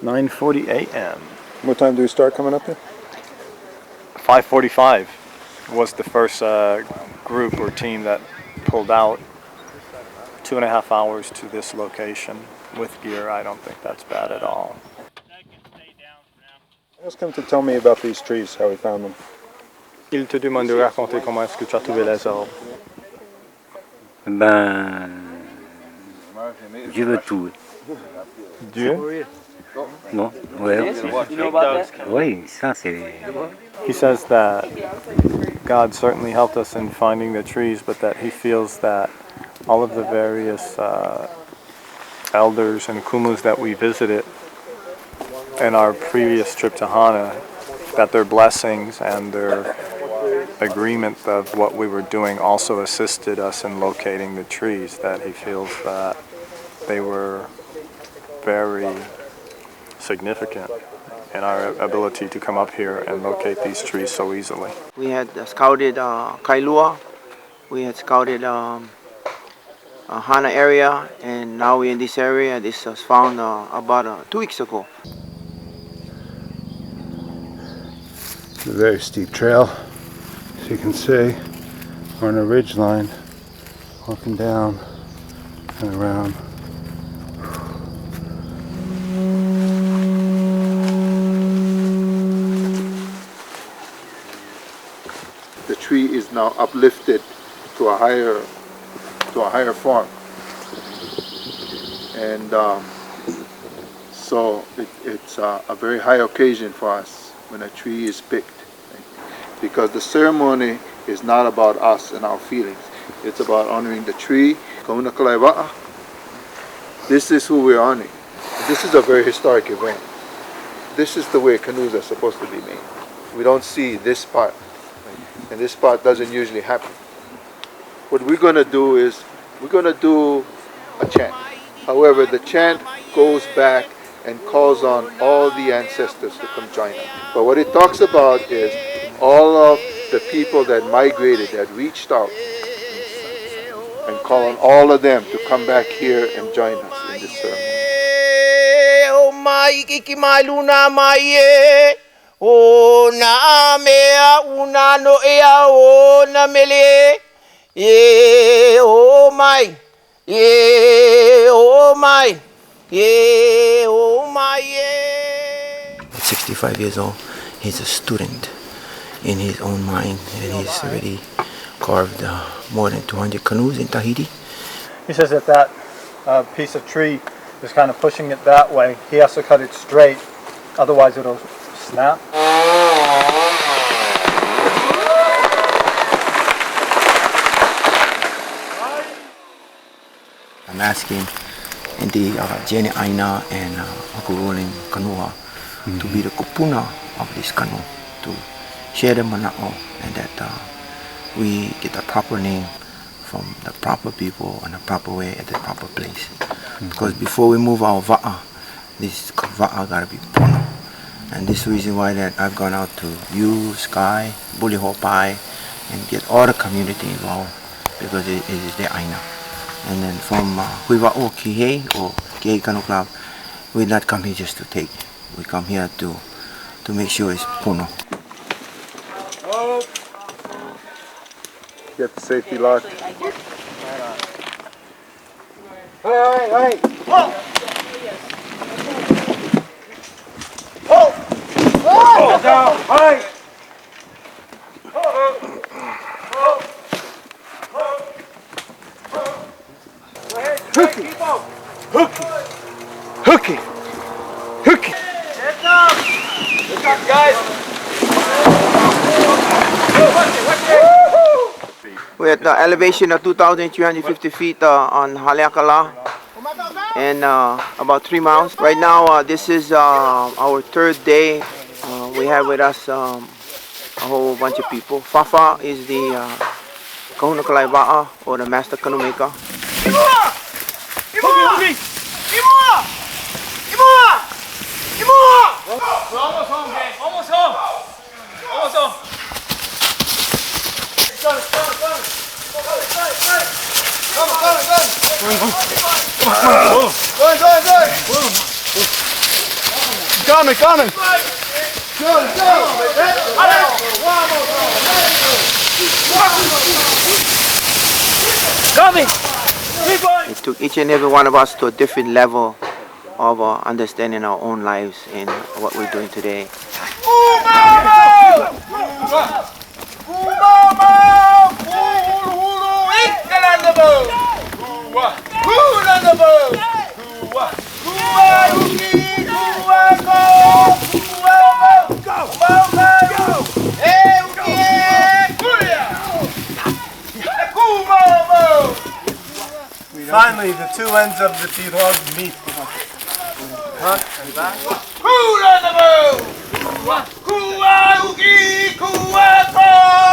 9:40 a.m. What time do we start coming up here? 5:45 was the first group or team that pulled out. 2.5 hours to this location with gear. I don't think that's bad at all. Ask him to tell me about these trees, how he found them. Il te demande de raconter comment est-ce que tu as trouvé les arbres. Ben, je veux tout. Dieu? Non, ouais. Oui, ça c'est. He says that God certainly helped us in finding the trees, but that he feels that all of the various elders and kumus that we visited in our previous trip to Hana, that their blessings and their agreement of what we were doing also assisted us in locating the trees, that he feels that they were very significant in our ability to come up here and locate these trees so easily. We had scouted Kailua, we had scouted Hana area, and now we're in this area. This was found about 2 weeks ago. It's a very steep trail, as you can see. We're on a ridge line, walking down and around. The tree is now uplifted to a higher form, and so it's a very high occasion for us when a tree is picked, because the ceremony is not about us and our feelings. It's about honoring the tree. Lai Wa'a. This is who we're honoring. This is a very historic event. This is the way canoes are supposed to be made. We don't see this part, and this part doesn't usually happen. What we're going to do is we're going to do a chant. However, the chant goes back and calls on all the ancestors to come join us. But what it talks about is all of the people that migrated, that reached out, and call on all of them to come back here and join us in this ceremony. O na mea una no ea o na mele ye o mai ye o mai ye o mai ye. At 65 years old, he's a student in his own mind, and he's already carved more than 200 canoes in Tahiti. He says that that piece of tree is kind of pushing it that way. He has to cut it straight, otherwise it'll snap. I'm asking the Jenny Aina and Hakuruling Kanua to be the kupuna of this canoe, to share the mana'o, and that we get the proper name from the proper people in the proper way at the proper place. Because before we move our va'a, this va'a gotta be pono. And this is the reason why that I've gone out to you, Sky, Bully Hopai, and get all the community involved, because it is the Aina. And then from Huiwa'o Kihei or Kihei Canoe Club, we not come here just to take. We come here to make sure it's pono. Get the safety lock. Hey! Hooky! Heads up, guys! We're at the elevation of 2,350 feet on Haleakala, and about 3 miles. Right now, this is our third day. We have with us a whole bunch of people. Fafa is the Kahuna Lai Wa'a, or the master canoe maker. We're almost home, gang. Almost home. Almost home. Come. coming. It took each and every one of us to a different level of understanding our own lives and what we're doing today. Finally, the two ends of the pirogue meet. Front and back. Kula na mo! Kua uki, kua ko!